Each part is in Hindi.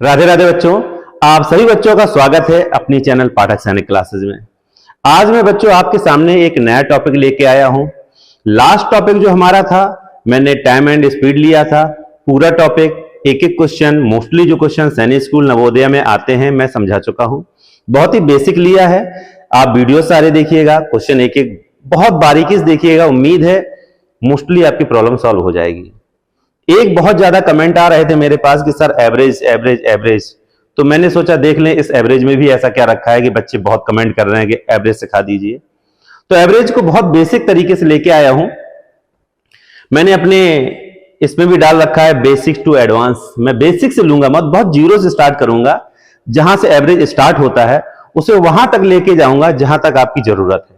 राधे राधे बच्चों, आप सभी बच्चों का स्वागत है अपनी चैनल पाठक सैनिक क्लासेस में। आज मैं बच्चों आपके सामने एक नया टॉपिक लेके आया हूं। लास्ट टॉपिक जो हमारा था, मैंने टाइम एंड स्पीड लिया था। पूरा टॉपिक एक एक क्वेश्चन, मोस्टली जो क्वेश्चन सैनिक स्कूल नवोदय में आते हैं, मैं समझा चुका हूं। बहुत ही बेसिक लिया है। आप वीडियो सारे देखिएगा, क्वेश्चन एक एक बहुत बारीकी से देखिएगा। उम्मीद है मोस्टली आपकी प्रॉब्लम सॉल्व हो जाएगी। एक बहुत ज्यादा कमेंट आ रहे थे मेरे पास कि सर एवरेज एवरेज एवरेज, तो मैंने सोचा देख लें इस एवरेज में भी ऐसा क्या रखा है कि बच्चे बहुत कमेंट कर रहे हैं कि एवरेज सिखा दीजिए। तो एवरेज को बहुत बेसिक तरीके से लेके आया हूं। मैंने अपने इसमें भी डाल रखा है बेसिक टू एडवांस। मैं बेसिक से लूंगा, मत बहुत जीरो से स्टार्ट करूंगा। जहां से एवरेज स्टार्ट होता है उसे वहां तक लेके जाऊंगा जहां तक आपकी जरूरत है।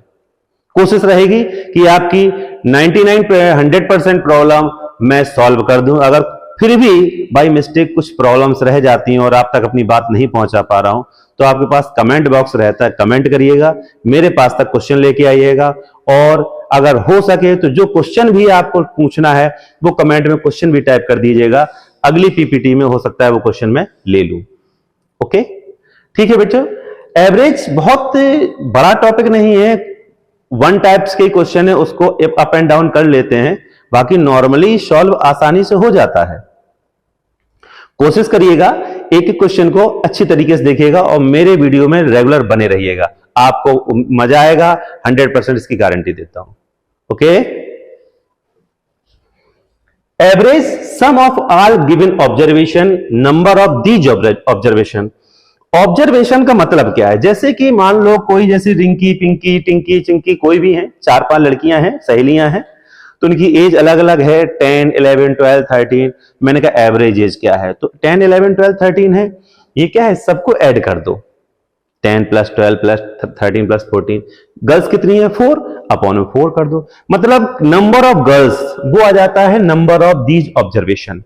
कोशिश रहेगी कि आपकी 99-100% प्रॉब्लम मैं सॉल्व कर दूं। अगर फिर भी बाय मिस्टेक कुछ प्रॉब्लम्स रह जाती हैं और आप तक अपनी बात नहीं पहुंचा पा रहा हूं, तो आपके पास कमेंट बॉक्स रहता है, कमेंट करिएगा, मेरे पास तक क्वेश्चन लेके आइएगा। और अगर हो सके तो जो क्वेश्चन भी आपको पूछना है वो कमेंट में क्वेश्चन भी टाइप कर दीजिएगा। अगली पीपीटी में हो सकता है वो क्वेश्चन मैं ले लूं। ओके, ठीक है बच्चों। एवरेज बहुत बड़ा टॉपिक नहीं है, वन टाइप्स के क्वेश्चन है, उसको अप एंड डाउन कर लेते हैं, बाकी नॉर्मली सॉल्व आसानी से हो जाता है। कोशिश करिएगा एक एक क्वेश्चन को अच्छी तरीके से देखिएगा और मेरे वीडियो में रेगुलर बने रहिएगा, आपको मजा आएगा। 100% इसकी गारंटी देता हूं। Okay, average some of all given observation, number of these observation. Observation का मतलब क्या है? जैसे कि मान लो कोई, जैसे रिंकी, पिंकी, टिंकी, चिंकी, कोई भी है, 4-5 लड़कियां हैं, सहेलियां हैं, तो उनकी एज अलग अलग है, 10, 11, 12, 13। मैंने कहा एवरेज एज क्या है? तो 10, 11, 12, 13 है। ये क्या है? सबको ऐड कर दो, 10 + 12 + 13 + 14। गर्ल्स कितनी है? 4, अपॉन 4 कर दो। मतलब नंबर ऑफ गर्ल्स वो आ जाता है number of these observation.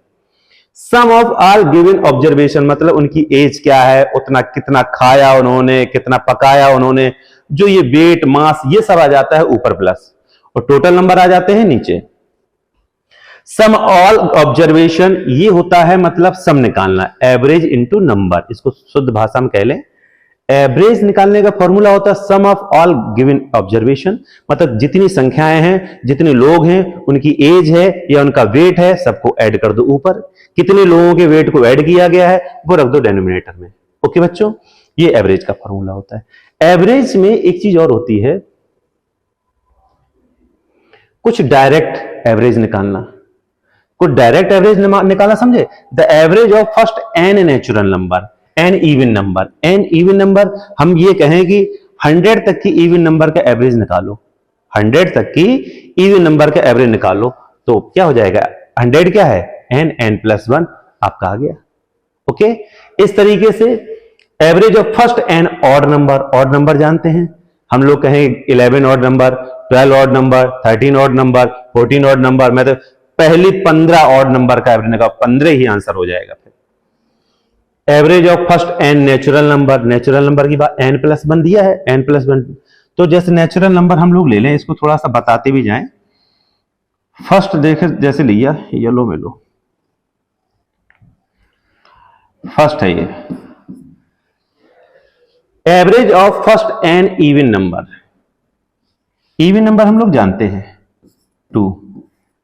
Sum of all given observation मतलब उनकी एज क्या है, उतना कितना खाया उन्होंने, कितना पकाया उन्होंने, जो ये वेट, मास, ये सब आ जाता है ऊपर प्लस, और टोटल नंबर आ जाते हैं नीचे। सम ऑल ऑब्जर्वेशन ये होता है मतलब सम निकालना, एवरेज इंटू नंबर। इसको शुद्ध भाषा में कह लें, एवरेज निकालने का फॉर्मूला होता है sum of all given observation. मतलब जितनी संख्याएं हैं, जितने लोग हैं, उनकी एज है या उनका वेट है, सबको ऐड कर दो ऊपर। कितने लोगों के वेट को ऐड किया गया है वो रख दो डिनोमिनेटर में। ओके बच्चों, ये एवरेज का फॉर्मूला होता है। एवरेज में एक चीज और होती है, कुछ डायरेक्ट एवरेज निकालना। कुछ डायरेक्ट एवरेज निकालना समझे? The average of first n natural number, n even number. N even number, हम ये कहें कि 100 तक की इवन नंबर का एवरेज निकालो, 100 तक की इवन नंबर का एवरेज निकालो, तो क्या हो जाएगा? 100 क्या है? एन, n + 1 आपका आ गया। ओके, इस तरीके से average of first n odd number. Odd number जानते हैं हम लोग, कहें 11 odd number, 12 odd number, 13 odd number, 14 odd number, मैं तो पहली 15 ऑड नंबर का एवरेज निकाल, 15 ही आंसर हो जाएगा। फिर average of first n natural number. Natural number की बात, n + 1 दिया है, n + 1, तो जैसे नेचुरल नंबर हम लोग ले लें, इसको थोड़ा सा बताते भी जाएं। फर्स्ट देखे, जैसे लिया येलो में लो, फर्स्ट है ये average of first n even number. Even number हम लोग जानते हैं 2,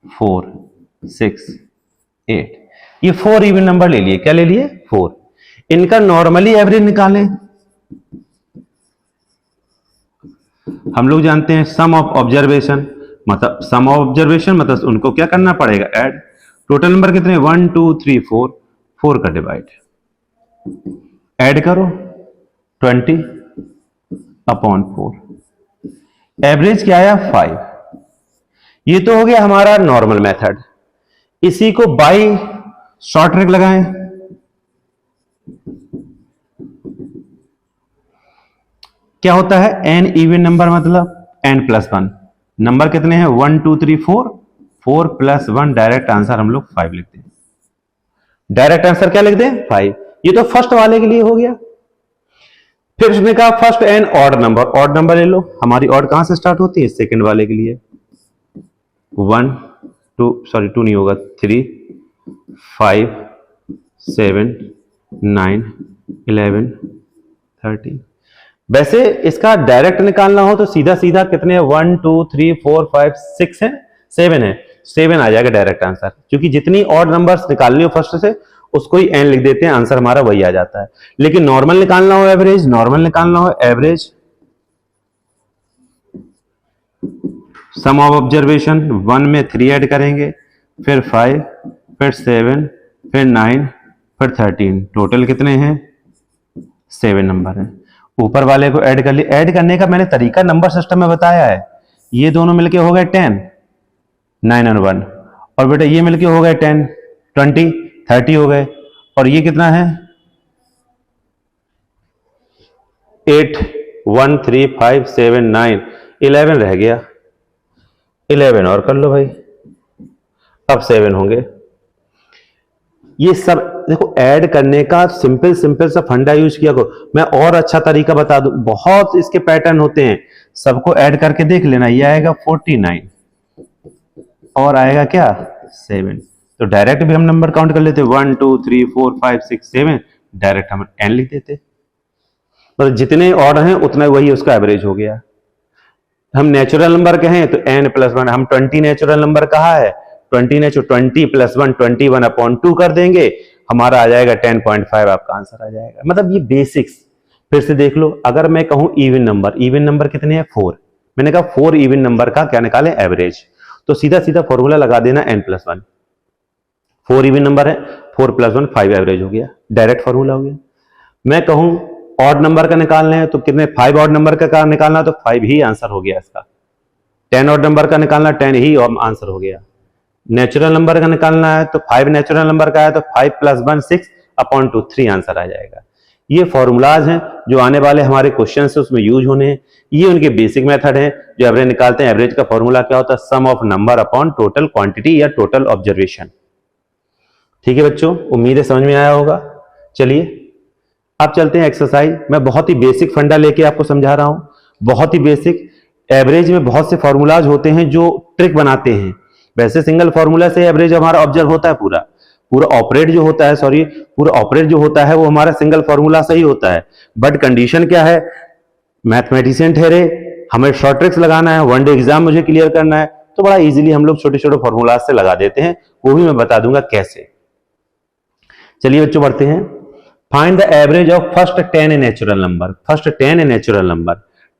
4, 6, 8। ये 4 इवन नंबर ले लिए। क्या ले लिए? 4। इनका नॉर्मली एवरेज निकालें। हम लोग जानते हैं सम ऑफ ऑब्जर्वेशन, मतलब सम ऑफ ऑब्जर्वेशन मतलब उनको क्या करना पड़ेगा? ऐड। टोटल नंबर कितने? 1, 2, 3, 4, 4 का डिवाइड, ऐड करो 20 अपॉन 4। एवरेज क्या आया? 5। ये तो हो गया हमारा नॉर्मल मेथड। इसी को बाय शॉर्ट ट्रिक लगाएं। क्या होता है? एन इवन नंबर मतलब n + 1। नंबर कितने हैं? 1, 2, 3, 4, 4 + 1, डायरेक्ट आंसर हम लोग 5 लिखते हैं। डायरेक्ट आंसर क्या लिखते हैं? 5। ये तो फर्स्ट वाले के लिए हो गया। फिर उसने कहा first n odd number. Odd number ले लो, हमारी ऑड कहां से स्टार्ट होती है? सेकंड वाले के लिए 1, 2 नहीं होगा, 3, 5, 7, 9, 11, 13। वैसे इसका डायरेक्ट निकालना हो तो सीधा सीधा कितने 1 2 3 4 5 6 है, 7 है, 7 आ जाएगा डायरेक्ट आंसर। क्योंकि जितनी ऑड नंबर्स निकालनी हो फर्स्ट से उसको ही एन लिख देते हैं, आंसर हमारा वही आ जाता है। लेकिन नॉर्मल निकालना हो एवरेज, नॉर्मल निकालना हो एवरेज, सम ऑफ ऑब्जर्वेशन 1 में 3 ऐड करेंगे, फिर 5, फिर 7, फिर 9, फिर 13, टोटल कितने हैं 7 नंबर हैं। ऊपर वाले को ऐड कर लिए। ऐड करने का मैंने तरीका नंबर सिस्टम में बताया है। ये दोनों मिलके हो गए 10, 9 और 1, और बेटा ये मिलके हो गए 10, 20, 30 हो गए, और ये कितना है 8, 1 3 5 7 9, 11 रह गया। 11 और कर लो भाई, अब 7 होंगे। ये सब देखो ऐड करने का सिंपल सिंपल सा फंडा यूज किया करो। मैं और अच्छा तरीका बता दूं, बहुत इसके पैटर्न होते हैं, सबको ऐड करके देख लेना। ये आएगा 49 और आएगा क्या 7। तो डायरेक्ट भी हम नंबर काउंट कर लेते 1 2 3 4 5 6 7, डायरेक्ट हम n लिख देते। तो जितने ऑर्डर हैं उतना वही उसका एवरेज हो गया। हम नेचुरल नंबर कहें तो n + 1, हम 20 नेचुरल नंबर कहा है, 20 + 1 21/2 कर देंगे, हमारा आ जाएगा 10.5, आपका आंसर आ जाएगा। मतलब ये बेसिक्स फिर से देख लो। अगर मैं कहूं इवन नंबर, इवन नंबर कितने हैं 4, मैंने कहा 4 इवन नंबर का क्या निकालें एवरेज, तो सीधा सीधा फॉर्मूला लगा देना n + 1। 4 इवन नंबर है, 4 + 1 5 एवरेज हो गया, डायरेक्ट फॉर्मूला हो गया। मैं कहूं ऑड नंबर का निकालना है तो कितने 5 ऑड नंबर का निकालना, तो 5 ही आंसर हो गया इसका। 10 ऑड नंबर का निकालना 10 ही आंसर हो गया। नेचुरल नंबर का निकालना है तो 5 नेचुरल नंबर का है तो 5 + 1 6/2 3 आंसर आ जाएगा। ये फॉर्मूलाज हैं जो आने वाले हमारे क्वेश्चन से उसमें यूज होने हैं। ये उनके बेसिक मेथड हैं जो एवरेज निकालते हैं। एवरेज का फॉर्मूला क्या होता है, sum of number upon total quantity या टोटल ऑब्जर्वेशन। ठीक है बच्चों, उम्मीद है समझ में आया होगा। चलिए अब चलते हैं एक्सरसाइज। मैं बहुत ही बेसिक फंडा लेके आपको समझा रहा हूं, बहुत ही बेसिक। एवरेज में बहुत से फॉर्मूलाज होते हैं जो ट्रिक बनाते हैं। वैसे सिंगल फॉर्मूला से एवरेज हमारा ऑब्जर्व होता है, पूरा ऑपरेट जो होता है, पूरा ऑपरेट जो होता है वो हमारा सिंगल फॉर्मूला से ही होता है। बट कंडीशन क्या है, मैथमेटिशियन ठहरे, हमें शॉर्ट ट्रिक्स लगाना है, 1 डे एग्जाम मुझे क्लियर करना है, तो बड़ा इजीली हम लोग छोटे छोटे फॉर्मूला से लगा देते हैं। वो भी मैं बता दूंगा कैसे। चलिए बच्चों बढ़ते हैं। Find the average of first 10 natural number. First 10 natural number,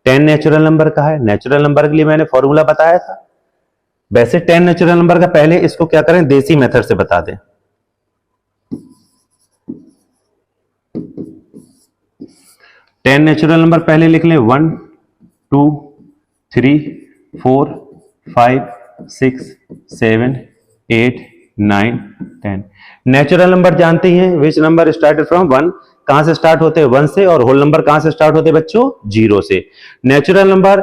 10 natural number का है। नेचुरल नंबर के लिए मैंने फॉर्मूला बताया था। वैसे 10 नेचुरल नंबर का पहले इसको क्या करें, देसी मेथड से बता दें। 10 नेचुरल नंबर पहले लिख लें 1 2 3 4 5 6 7 8 9 10। नेचुरल नंबर जानते ही हैं, विच नंबर स्टार्टेड फ्रॉम 1, कहां से स्टार्ट होते हैं 1 से, और होल नंबर कहां से स्टार्ट होते हैं बच्चों 0 से। नेचुरल नंबर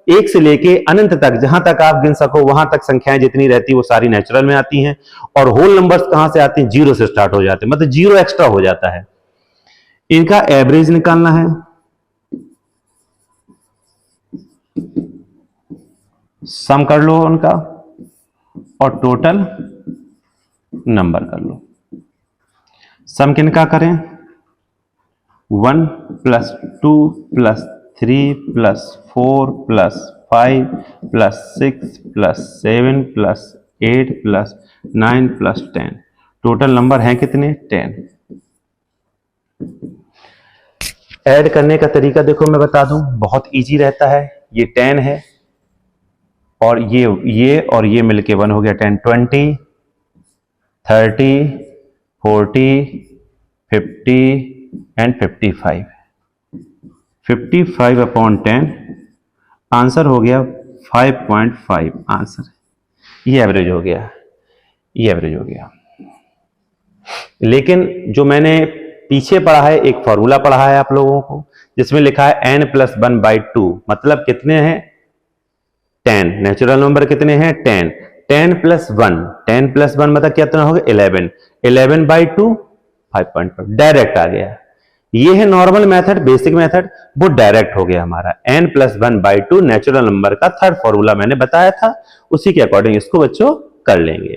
1 से लेके अनंत तक, जहां तक आप गिन सको वहां तक संख्याएं जितनी रहती है वो सारी नेचुरल में आती हैं। और होल नंबर्स कहां से आते हैं, 0 से स्टार्ट हो जाते हैं, मतलब 0 एक्स्ट्रा हो जाता है। इनका एवरेज निकालना है। सम कर लो उनका और टोटल नंबर कर लो। सम किनका करें, 1 + 2 + 3 + 4 + 5 + 6 + 7 + 8 + 9 + 10। टोटल नंबर है कितने 10। ऐड करने का तरीका देखो मैं बता दूं, बहुत इजी रहता है। ये 10 है और ये मिलके 1 हो गया 10, 20 30 40 50 एंड 55। 55/10 आंसर हो गया 5.5 आंसर। ये एवरेज हो गया, ये एवरेज हो गया। लेकिन जो मैंने पीछे पढ़ा है, एक फॉर्मूला पढ़ा है आप लोगों को, जिसमें लिखा है n + 1/2, मतलब कितने हैं 10। नेचुरल नंबर कितने हैं 10, 10 + 1, 10 + 1 मतलब कितना होगा 11, 11/2 5.5, डायरेक्ट आ गया। ये है नॉर्मल मेथड, बेसिक मेथड, वो डायरेक्ट हो गया हमारा। n + 1/2 नेचुरल नंबर का थर्ड फॉर्मूला मैंने बताया था, उसी के अकॉर्डिंग इसको बच्चों कर लेंगे।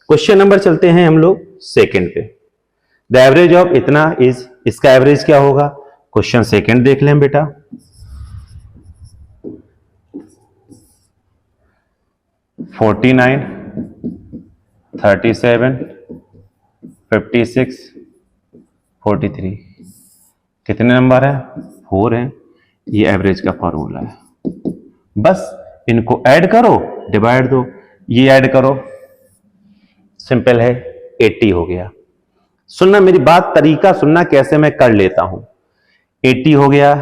क्वेश्चन नंबर चलते हैं हम लोग सेकंड पे। द एवरेज ऑफ इतना इज, इसका एवरेज क्या होगा? क्वेश्चन सेकंड देख लें बेटा। फोर्टी 37, 56, 43, कितने नंबर है? 4 है। ये एवरेज का फॉर्मूला है। बस इनको ऐड करो, डिवाइड दो, ये ऐड करो, सिंपल है, 80 हो गया। सुनना मेरी बात, तरीका सुनना कैसे मैं कर लेता हूं। 80 हो गया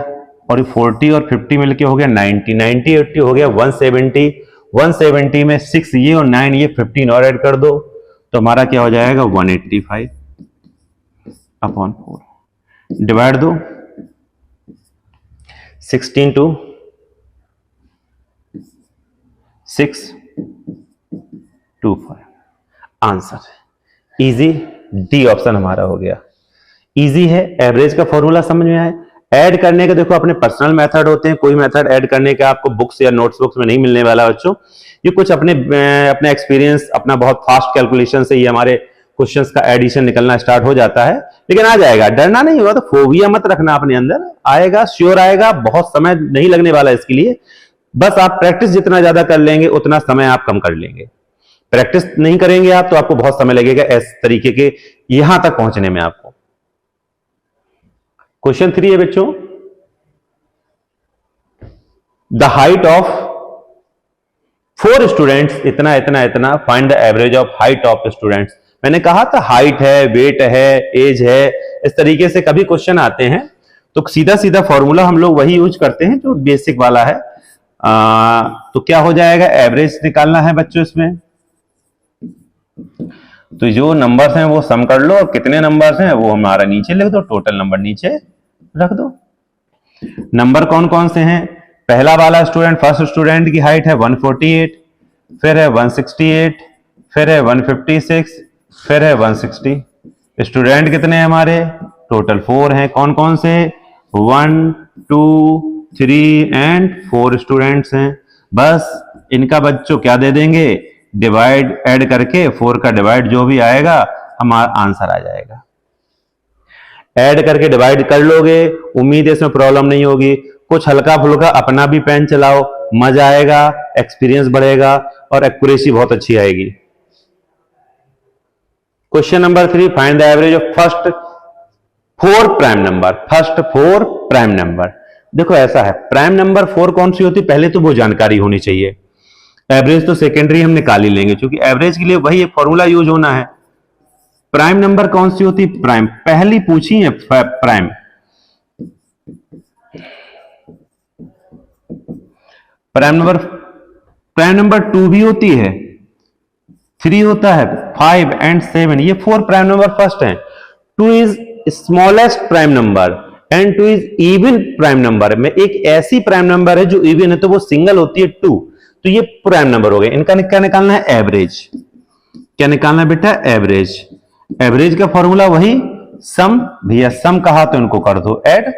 और 40 और 50 मिलके हो गया 90, 90 80 हो गया 170, 170 में 6 ये और 9 ये, 15 और ऐड कर दो तो हमारा क्या हो जाएगा? 185 अपॉन 4। डिवाइड दो, 16 to 6 2 5। Answer easy, D option हमारा हो गया। इजी है, एवरेज का फॉर्मूला समझ में आए। ऐड करने के देखो अपने पर्सनल मेथड होते हैं, कोई मेथड ऐड करने का आपको बुक्स या नोट्स बुक्स में नहीं मिलने वाला बच्चों। ये कुछ अपने एक्सपीरियंस, अपना बहुत फास्ट कैलकुलेशन से ये हमारे क्वेश्चंस का एडिशन निकलना स्टार्ट हो जाता है, लेकिन आ जाएगा, डरना नहीं होगा। तो फोबिया मत रखना अपने अंदर, आएगा, श्योर आएगा, बहुत समय नहीं लगने वाला इसके लिए। बस आप प्रैक्टिस जितना ज्यादा कर लेंगे उतना समय आप कम कर लेंगे। प्रैक्टिस नहीं करेंगे आप तो आपको बहुत समय लगेगा इस तरीके के यहां तक पहुंचने में आपको। क्वेश्चन 3 है बच्चों, द हाइट ऑफ 4 स्टूडेंट्स इतना इतना इतना, find the average of height of students. मैंने कहा था हाइट है, वेट है, एज है, इस तरीके से कभी क्वेश्चन आते हैं तो सीधा सीधा फॉर्मूला हम लोग वही यूज करते हैं जो बेसिक वाला है। तो क्या हो जाएगा? एवरेज निकालना है बच्चों इसमें, तो जो नंबर्स हैं वो सम कर लो और कितने नंबर्स हैं वो हमारा नीचे लिख दो, टोटल नंबर नीचे रख दो। नंबर कौन कौन से हैं? पहला वाला स्टूडेंट, फर्स्ट स्टूडेंट की हाइट है 148, फिर है 168, फिर है 156, फिर है 160। स्टूडेंट कितने हैं हमारे? टोटल 4 हैं। कौन कौन से? 1 2 3 एंड 4 स्टूडेंट्स हैं। बस इनका बच्चों क्या दे देंगे? डिवाइड, ऐड करके 4 का डिवाइड जो भी आएगा हमारा आंसर आ जाएगा। ऐड करके डिवाइड कर लोगे, उम्मीद है इसमें प्रॉब्लम नहीं होगी। कुछ हल्का फुल्का अपना भी पेन चलाओ, मजा आएगा, एक्सपीरियंस बढ़ेगा और एक्यूरेसी बहुत अच्छी आएगी। Question number 3, find the average of first 4 prime number. First 4 prime number, देखो ऐसा है, प्राइम नंबर 4 कौन सी होती है पहले तो वो जानकारी होनी चाहिए। एवरेज तो सेकेंडरी हम निकाल ही लेंगे, क्योंकि एवरेज के लिए वही फॉर्मूला यूज होना है। प्राइम नंबर कौन सी होती? प्राइम, पहली पूछी है प्राइम। प्राइम नंबर 2 भी होती है, 3 होता है, 5 एंड 7, ये 4 प्राइम नंबर फर्स्ट है। 2 is smallest prime number and 2 is even prime number में एक ऐसी प्राइम नंबर है जो इवन है तो वो सिंगल होती है 2, तो ये प्राइम नंबर हो गए। इनका क्या निकालना है? एवरेज। क्या निकालना है बेटा? एवरेज। एवरेज का फॉर्मूला वही सम, भैया सम कहा तो इनको कर दो ऐड,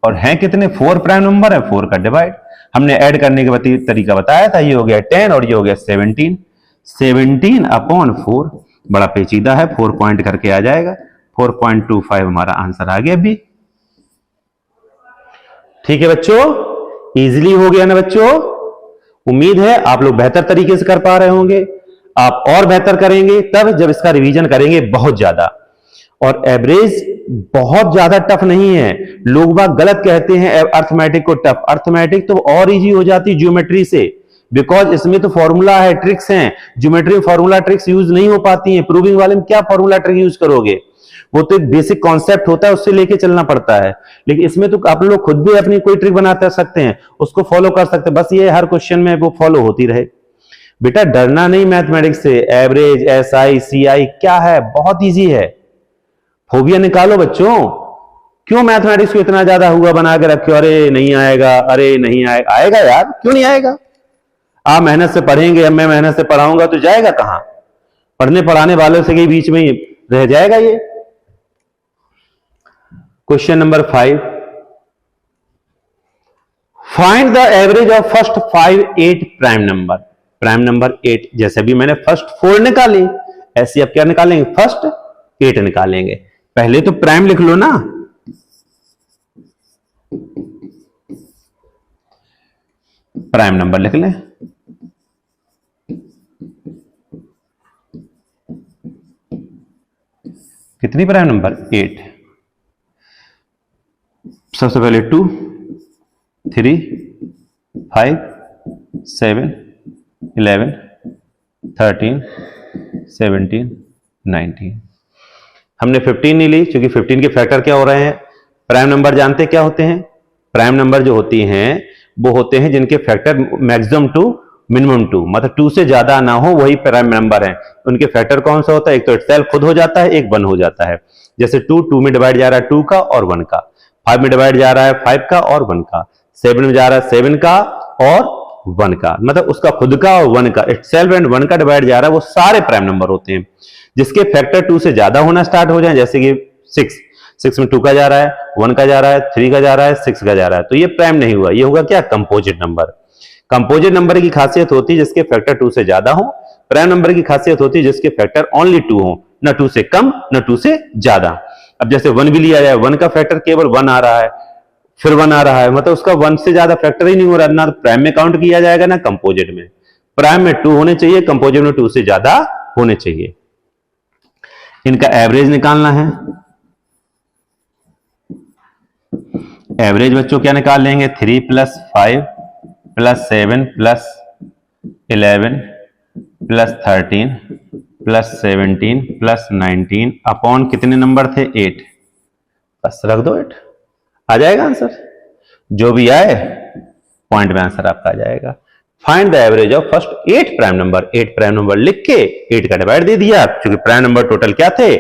और हैं कितने? 4 प्राइम नंबर है, 4 का डिवाइड। हमने ऐड करने का तरीका बताया था, ये हो गया 10 और ये हो गया 17, 17 अपॉन 4, बड़ा पेचीदा है, 4 पॉइंट करके आ जाएगा, 4.25 हमारा आंसर आ गया भी। ठीक है बच्चों, इजीली हो गया ना बच्चों? उम्मीद है आप लोग बेहतर तरीके से कर पा रहे होंगे। आप और बेहतर करेंगे तब जब इसका रिवीजन करेंगे बहुत ज्यादा। और एवरेज बहुत ज्यादा टफ नहीं है। लोग बात गलत कहते हैं अर्थमेटिक को टफ, अर्थमेटिक तो और इजी हो जाती है ज्योमेट्री से, बिकॉज इसमें तो फॉर्मूला है, ट्रिक्स हैं। ज्योमेट्री में फॉर्मूला ट्रिक्स यूज नहीं हो पाती हैं। प्रूविंग वाले में क्या फॉर्मूला ट्रिक यूज करोगे? वो तो एक बेसिक कॉन्सेप्ट होता है, उससे लेके चलना पड़ता है। लेकिन इसमें तो आप लोग खुद भी अपनी कोई ट्रिक बना सकते हैं, उसको फॉलो कर सकते हैं। बस ये हर क्वेश्चन में वो फॉलो होती रहे। बेटा डरना नहीं मैथमेटिक्स से। एवरेज, एसआई, सीआई क्या है, बहुत इजी है। फोबिया निकालो बच्चों। क्यों मैथमेटिक्स को इतना ज्यादा हुआ बना के रखे? अरे नहीं आएगा, अरे नहीं आएगा। आएगा यार, क्यों नहीं आएगा? आप मेहनत से पढ़ेंगे, मैं मेहनत से पढ़ाऊंगा तो जाएगा कहां? पढ़ने पढ़ाने वालों से कहीं बीच में ही रह जाएगा ये। Question number 5, find the average of first 5 8 prime number. Prime number 8, जैसे भी मैंने फर्स्ट 4 निकाली, ऐसे अब क्या निकालेंगे? फर्स्ट 8 निकालेंगे। पहले तो प्राइम लिख लो ना, प्राइम नंबर लिख लें। कितनी प्राइम नंबर? 8। सबसे पहले 2, 3, 5, 7, 11, 13, 17, 19। हमने 15 नहीं ली क्योंकि 15 के फैक्टर क्या हो रहे हैं? प्राइम नंबर जानते क्या होते हैं? प्राइम नंबर जो होती हैं वो होते हैं जिनके फैक्टर मैक्सिमम 2 मिनिमम 2, मतलब 2 से ज्यादा ना हो, वही प्राइम नंबर है। उनके फैक्टर कौन सा होता है? एक तो इटसेल्फ खुद हो जाता है, एक 1 हो जाता है। जैसे 2 में डिवाइड जा रहा है 2 का और 1 का, 5 में डिवाइड जा रहा है 5 का और 1 का, 7 में जा रहा है 7 का और 1 का, मतलब उसका खुद का और 1 का, इटसेल्फ एंड 1 का डिवाइड जा रहा है, वो सारे प्राइम नंबर होते हैं। जिसके फैक्टर 2 से ज्यादा होना स्टार्ट हो जाए, जैसे कि 6 में 2 का जा रहा है, 1 का जा रहा है, 3 का जा रहा है, 6 का जा रहा है, तो ये प्राइम नहीं हुआ, ये होगा क्या? Composite number. कंपोजिट नंबर की खासियत होती है जिसके फैक्टर 2 से ज्यादा हो। प्राइम नंबर की खासियत होती है जिसके फैक्टर ओनली 2 हो, न 2 से कम न 2 से ज्यादा। अब जैसे 1 भी लिया जाए, 1 का फैक्टर केवल 1 आ रहा है, फिर 1 आ रहा है, मतलब उसका 1 से ज्यादा फैक्टर ही नहीं हो रहा, ना प्राइम में काउंट किया जाएगा ना कंपोजिट में। प्राइम में 2 होने चाहिए, कंपोजिट में 2 से ज्यादा होने चाहिए। इनका एवरेज निकालना है। एवरेज बच्चों क्या निकाल लेंगे? 3 + 5 + 7 + 11 + 13 + 17 + 19 अपॉन कितने नंबर थे? 8। बस रख दो 8, आ जाएगा आंसर। जो भी आए पॉइंट में आंसर आपका आ जाएगा। Find the average of first 8 prime number. 8 prime number लिख के 8 का डिवाइड दे दिया, क्योंकि प्राइम नंबर टोटल क्या थे?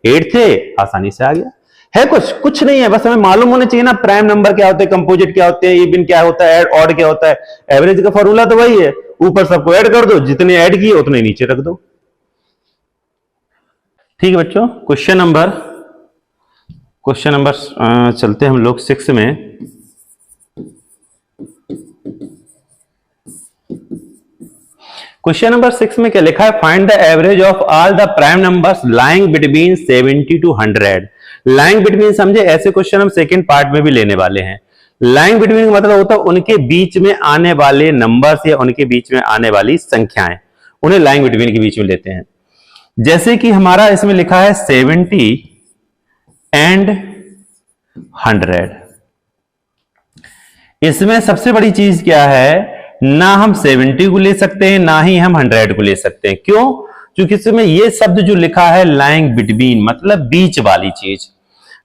8 थे, आसानी से आ गया। है कुछ नहीं है, बस हमें मालूम होना चाहिए ना प्राइम नंबर क्या होते हैं, कंपोजिट क्या होते हैं, इवन क्या होता है, ऑड क्या होता है। एवरेज का फॉर्मूला तो वही है, ऊपर सबको ऐड कर दो, जितने ऐड किए उतने नीचे रख दो। ठीक है बच्चों, क्वेश्चन नंबर चलते हम लोग 6 में। क्वेश्चन नंबर 6 में क्या लिखा है? Find the average of all the prime numbers lying between 70 to 100। Lying between समझे, ऐसे क्वेश्चन हम सेकंड पार्ट में भी लेने वाले हैं। लाइंग बिटवीन का मतलब होता है उनके बीच में आने वाले नंबर्स या उनके बीच में आने वाली संख्याएं, उन्हें लाइंग बिटवीन के बीच में लेते हैं। जैसे कि हमारा इसमें लिखा है 70 एंड 100। इसमें सबसे बड़ी चीज क्या है? ना हम 70 को ले सकते हैं, ना ही हम 100 को ले सकते हैं। क्यों? क्योंकि इसमें ये शब्द जो लिखा है लाइंग बिटवीन, मतलब बीच वाली चीज।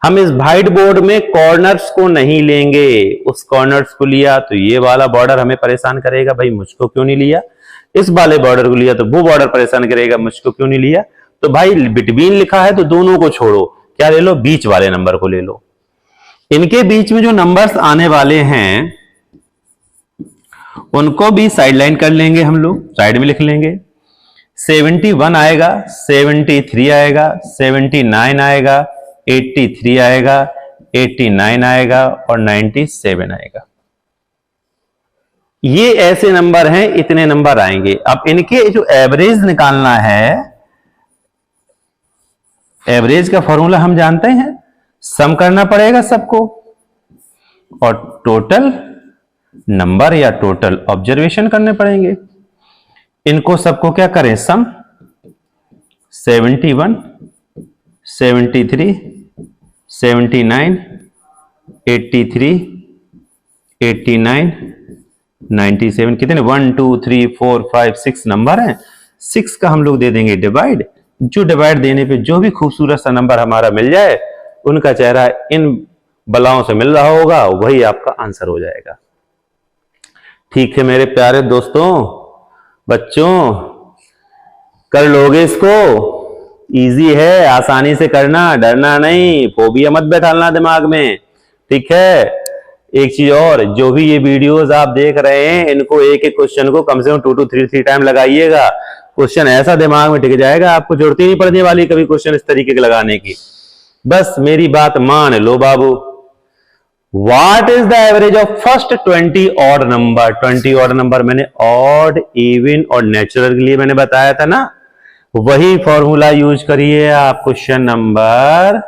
हम इस व्हाइट बोर्ड में कॉर्नर्स को नहीं लेंगे। उस कॉर्नर्स को लिया तो ये वाला बॉर्डर हमें परेशान करेगा, भाई मुझको क्यों नहीं लिया। इस वाले बॉर्डर को लिया तो वो बॉर्डर परेशान करेगा, मुझको क्यों नहीं लिया। तो भाई बिटवीन लिखा है तो दोनों को छोड़ो, क्या ले लो? बीच वाले नंबर को ले लो। इनके बीच में जो नंबर्स आने वाले हैं उनको भी साइड लाइन कर लेंगे, हम लोग साइड में लिख लेंगे। 71 आएगा, 73 आएगा, 79 आएगा, 83 आएगा, 89 आएगा और 97 आएगा। ये ऐसे नंबर हैं, इतने नंबर आएंगे। अब इनके जो एवरेज निकालना है, एवरेज का फॉर्मूला हम जानते हैं, सम करना पड़ेगा सबको और टोटल नंबर या टोटल ऑब्जर्वेशन करने पड़ेंगे। इनको सबको क्या करें? सम 71, 73, 79, 83, 89, 97, कितने? 1 2 3 4 5 6 नंबर हैं। 6 का हम लोग दे देंगे डिवाइड। जो डिवाइड देने पे जो भी खूबसूरत सा नंबर हमारा मिल जाए, उनका चेहरा इन बलाओं से मिल रहा होगा, वही आपका आंसर हो जाएगा। ठीक है मेरे प्यारे दोस्तों, बच्चों, कर लोगे इसको। इजी है, आसानी से करना, डरना नहीं, फोबिया मत बैठाना दिमाग में। ठीक है। एक चीज और, जो भी ये वीडियोस आप देख रहे हैं, इनको एक एक क्वेश्चन को कम से कम 2 to 3 टाइम लगाइएगा। क्वेश्चन ऐसा दिमाग में टिक जाएगा, आपको जरूरत ही नहीं पड़ने वाली कभी क्वेश्चन इस तरीके के लगाने की। बस मेरी बात मान लो बाबू। What is the average of first 20 odd number? 20 odd number मैंने odd, even और नेचुरल के लिए मैंने बताया था ना, वही फॉर्मूला यूज करिए आप क्वेश्चन नंबर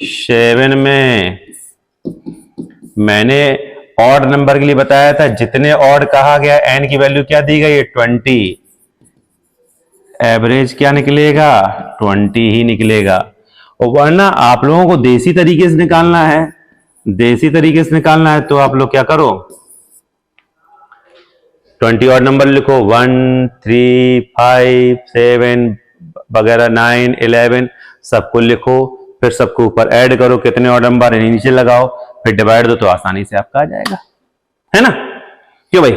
7 में मैंने ऑड नंबर के लिए बताया था, जितने ऑड कहा गया एन की वैल्यू क्या दी गई है 20, एवरेज क्या निकलेगा 20 ही निकलेगा। और वरना आप लोगों को देसी तरीके से निकालना है, देसी तरीके से निकालना है तो आप लोग क्या करो, 20 ऑड नंबर लिखो, 1 3 5 7 वगैरह 9 11 सबको लिखो, फिर सबको ऊपर ऐड करो, कितने ऑड नंबर है नीचे लगाओ, फिर डिवाइड दो तो आसानी से आपका आ जाएगा, है ना। क्यों भाई,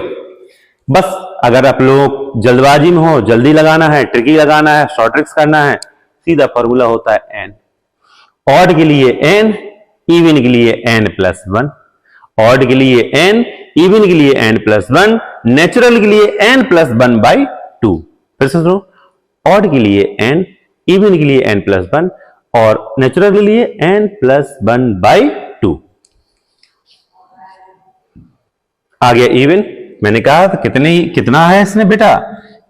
बस अगर आप लोग जल्दबाजी में हो, जल्दी लगाना है, ट्रिकी लगाना है, शॉर्ट ट्रिक्स करना है, सीधा फॉर्मूला होता है एन। ऑड के लिए एन, इवन के लिए एन प्लस 1, ऑड के लिए एन, इवन के लिए एन प्लस 1, नेचुरल के लिए एन प्लस 1 बाई 2। फिर से सुनो, ऑड के लिए एन, इवन के लिए एन प्लस 1 और नेचुरल के लिए एन प्लस 1 बाई 2। आ गया इवन, मैंने कहा था कितना है इसने बेटा,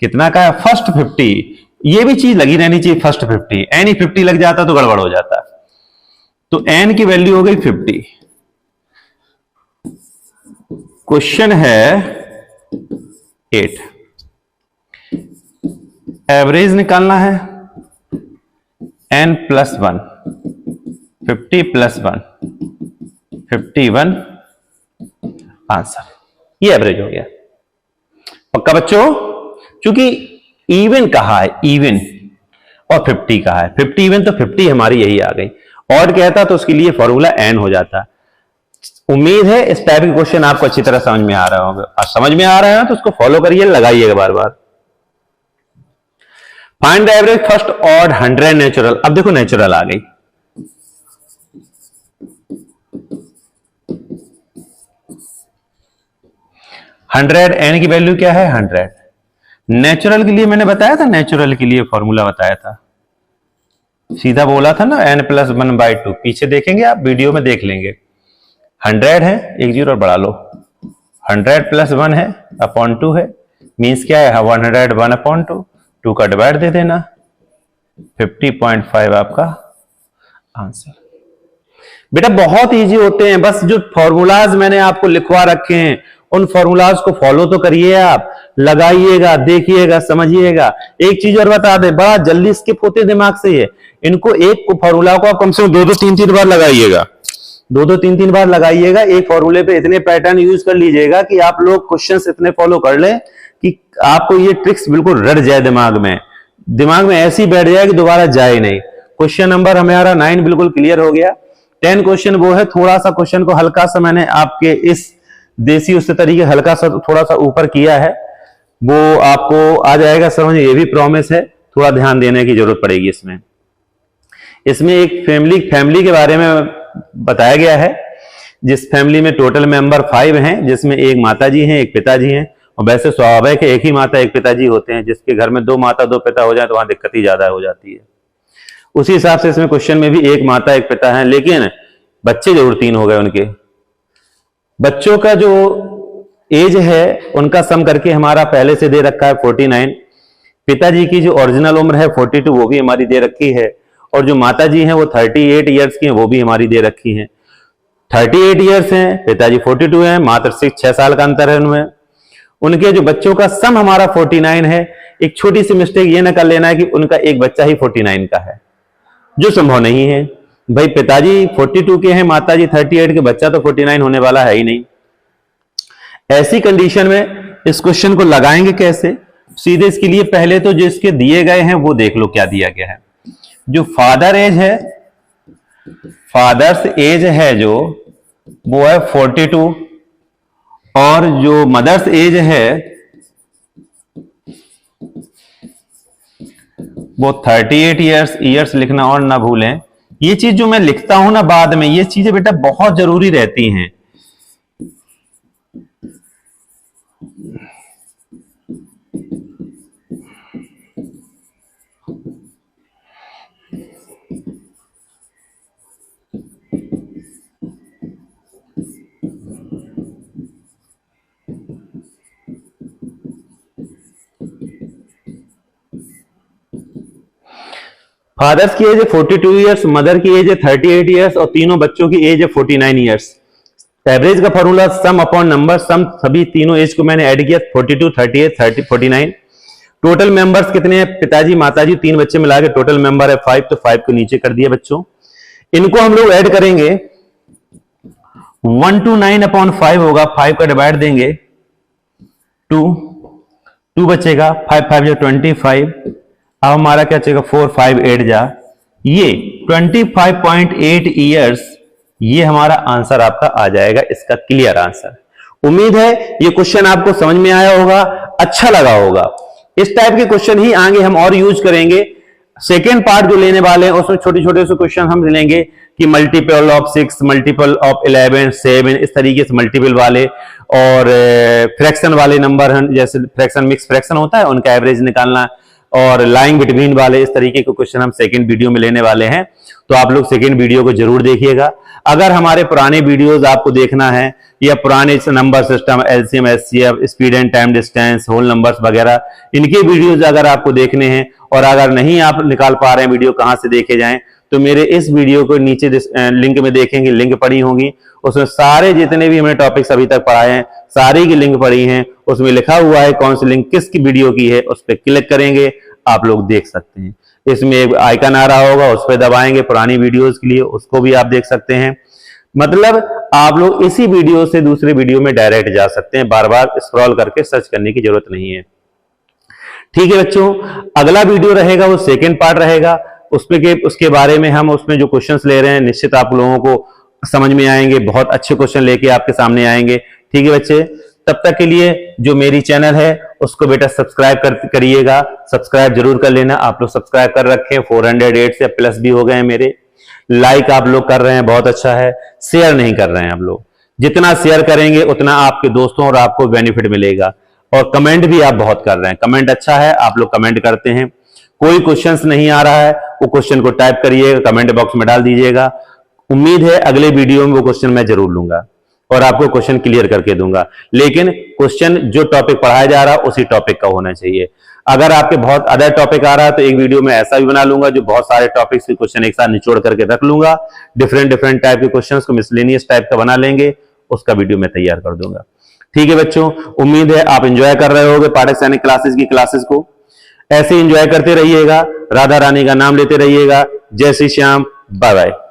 कितना का है फर्स्ट 50, ये भी चीज लगी रहनी चाहिए फर्स्ट 50, एन ही 50 लग जाता तो गड़बड़ हो जाता। तो एन की वैल्यू हो गई 50। क्वेश्चन है 8, एवरेज निकालना है एन प्लस 1, 50 प्लस 1 51, आंसर ये एवरेज हो गया। पक्का बच्चों, क्योंकि इवन कहा है, इवन और 50 कहा है, 50 इवन तो 50 हमारी यही आ गई। ऑड कहता तो उसके लिए फॉर्मूला एन हो जाता। उम्मीद है इस टाइप के क्वेश्चन आपको अच्छी तरह समझ में आ रहा होगा, और समझ में आ रहा है तो उसको फॉलो करिए, लगाइएगा बार बार। Find the average first odd 100 natural. अब देखो नेचुरल आ गई, हंड्रेड, एन की वैल्यू क्या है 100। नेचुरल के लिए मैंने बताया था, नेचुरल के लिए फॉर्मूला बताया था, सीधा बोला था ना एन प्लस 1 बाई 2, पीछे देखेंगे आप वीडियो में देख लेंगे। 100 है, एक जीरो बढ़ा लो, 100 प्लस 1 है अपॉन 2 है, मीन्स क्या है 101 अपॉन 2, 2 का डिवाइड दे देना, 50.5 आपका आंसर। बेटा बहुत इजी होते हैं, बस जो फॉर्मूलाज मैंने आपको लिखवा रखे हैं उन फॉर्मूलाज को फॉलो तो करिए, आप लगाइएगा, देखिएगा, समझिएगा। एक चीज और बता दे, बड़ा जल्दी स्किप होते दिमाग से ये, इनको एक फॉर्मूला को आप कम से कम 2-2 3-3 बार लगाइएगा, 2-2 3-3 बार लगाइएगा। एक फॉर्मूले पे इतने पैटर्न यूज कर लीजिएगा कि आप लोग क्वेश्चंस इतने फॉलो कर लें कि आपको ये ट्रिक्स बिल्कुल रट जाए दिमाग में ऐसी बैठ जाए कि दोबारा जाए नहीं। क्वेश्चन नंबर हमारा 9 बिल्कुल क्लियर हो गया। 10 क्वेश्चन वो है, थोड़ा सा क्वेश्चन को हल्का सा मैंने आपके इस देसी उससे तरीके हल्का सा थोड़ा सा ऊपर किया है, वो आपको आ जाएगा समझ, ये भी प्रॉमिस है, थोड़ा ध्यान देने की जरूरत पड़ेगी इसमें। इसमें एक फैमिली के बारे में बताया गया है, जिस फैमिली में टोटल मेंबर 5 हैं, जिसमें एक माताजी हैं, एक पिताजी हैं, और वैसे स्वाभाविक है एक ही माता एक पिताजी होते हैं, जिसके घर में 2 माता 2 पिता हो जाए तो वहां दिक्कत ही ज्यादा हो जाती है। उसी हिसाब से इसमें क्वेश्चन में भी एक माता एक पिता है, लेकिन बच्चे जरूर 3 हो गए। उनके बच्चों का जो एज है उनका सम करके हमारा पहले से दे रखा है 49, पिताजी की जो ओरिजिनल उम्र है 42 वो भी हमारी दे रखी है, और जो माताजी हैं वो 38 ईयर्स की हैं वो भी हमारी दे रखी हैं। 38 ईयर्स हैं, पिताजी 42 हैं, मात्र 6 साल का अंतर है उनमें। उनके जो बच्चों का सम हमारा 49 है। एक छोटी सी मिस्टेक ये ना कर लेना है कि उनका एक बच्चा ही 49 का है, जो संभव नहीं है भाई। पिताजी 42 के हैं, माताजी 38 के, बच्चा तो 49 होने वाला है ही नहीं। ऐसी कंडीशन में इस क्वेश्चन को लगाएंगे कैसे? सीधे इसके लिए पहले तो जो इसके दिए गए हैं वो देख लो क्या दिया गया है। जो फादर एज है, फादर्स एज है जो वो है 42, और जो मदर्स एज है वो 38 ईयर्स लिखना और ना भूलें। ये चीज जो मैं लिखता हूं ना बाद में, ये चीजें बेटा बहुत जरूरी रहती हैं। फादर्स की एज है 42 ईयर्स, मदर की एज है 38 ईयर्स और तीनों बच्चों की एज है 49 ईयर्स। एवरेज का फॉर्मूला सम अपॉन नंबर, सम सभी तीनों एज को मैंने ऐड किया 42, 38, 30, 49। टोटल मेंबर्स कितने हैं? पिताजी माताजी तीन बच्चे मिला के टोटल मेंबर है 5, तो 5 को नीचे कर दिया बच्चों। इनको हम लोग ऐड करेंगे 129 अपॉन 5 होगा, 5 का डिवाइड देंगे 2 बचेगा, 5 5 जो 25। अब हमारा क्या बचेगा 4 5 8 जा, ये 25.8 ईयर्स, ये हमारा आंसर आपका आ जाएगा, इसका क्लियर आंसर। उम्मीद है ये क्वेश्चन आपको समझ में आया होगा, अच्छा लगा होगा। इस टाइप के क्वेश्चन ही आगे हम और यूज करेंगे। सेकेंड पार्ट जो लेने वाले हैं उसमें छोटे छोटे से क्वेश्चन हम लेंगे कि मल्टीपल ऑफ 6, मल्टीपल ऑफ 11, 7, इस तरीके से मल्टीपल वाले और फ्रैक्शन वाले नंबर, जैसे फ्रैक्शन मिक्स फ्रैक्शन होता है उनका एवरेज निकालना, और लाइन बिटवीन वाले, इस तरीके के क्वेश्चन हम सेकंड वीडियो में लेने वाले हैं। तो आप लोग सेकंड वीडियो को जरूर देखिएगा। अगर हमारे पुराने वीडियोस आपको देखना है या पुराने number system, LCM, HCF, speed and time distance, whole numbers वगैरह, इनके वीडियोस अगर आपको देखने हैं और अगर नहीं आप निकाल पा रहे हैं वीडियो कहां से देखे जाएं, तो मेरे इस वीडियो को नीचे लिंक में देखेंगे, लिंक पड़ी होंगी, उसमें सारे जितने भी हमने टॉपिक्स अभी तक पढ़ाए हैं सारी की लिंक पड़ी हैं, उसमें लिखा हुआ है कौन सी लिंक किसकी वीडियो की है, उस पर क्लिक करेंगे आप लोग देख सकते हैं। इसमें एक आइकन आ रहा होगा, उस पर दबाएंगे पुरानी वीडियोस के लिए, उसको भी आप देख सकते हैं। मतलब आप लोग इसी वीडियो से दूसरे वीडियो में डायरेक्ट जा सकते हैं, बार बार स्क्रॉल करके सर्च करने की जरूरत नहीं है। ठीक है बच्चों, अगला वीडियो रहेगा वो सेकेंड पार्ट रहेगा, उसके बारे में हम उसमें जो क्वेश्चंस ले रहे हैं निश्चित आप लोगों को समझ में आएंगे, बहुत अच्छे क्वेश्चन लेके आपके सामने आएंगे। ठीक है बच्चे, तब तक के लिए जो मेरी चैनल है उसको बेटा सब्सक्राइब करिएगा, सब्सक्राइब जरूर कर लेना। आप लोग सब्सक्राइब कर रखे हैं, 408 से प्लस भी हो गए हैं मेरे। लाइक आप लोग कर रहे हैं, बहुत अच्छा है। शेयर नहीं कर रहे हैं आप लोग, जितना शेयर करेंगे उतना आपके दोस्तों और आपको बेनिफिट मिलेगा। और कमेंट भी आप बहुत कर रहे हैं, कमेंट अच्छा है, आप लोग कमेंट करते हैं। कोई क्वेश्चंस नहीं आ रहा है वो क्वेश्चन को टाइप करिएगा, कमेंट बॉक्स में डाल दीजिएगा। उम्मीद है अगले वीडियो में वो क्वेश्चन मैं जरूर लूंगा और आपको क्वेश्चन क्लियर करके दूंगा, लेकिन क्वेश्चन जो टॉपिक पढ़ाया जा रहा है उसी टॉपिक का होना चाहिए। अगर आपके बहुत अदर टॉपिक आ रहा है तो एक वीडियो में ऐसा भी बना लूंगा जो बहुत सारे टॉपिक्स के क्वेश्चन एक साथ निचोड़ करके रख लूंगा, डिफरेंट टाइप के क्वेश्चंस को मिसलेनियस टाइप का बना लेंगे, उसका वीडियो मैं तैयार कर दूंगा। ठीक है बच्चों, उम्मीद है आप एंजॉय कर रहे होगे पाठक सैनिक क्लासेस की क्लासेस को। ऐसे एंजॉय करते रहिएगा, राधा रानी का नाम लेते रहिएगा। जय श्री श्याम, बाय बाय।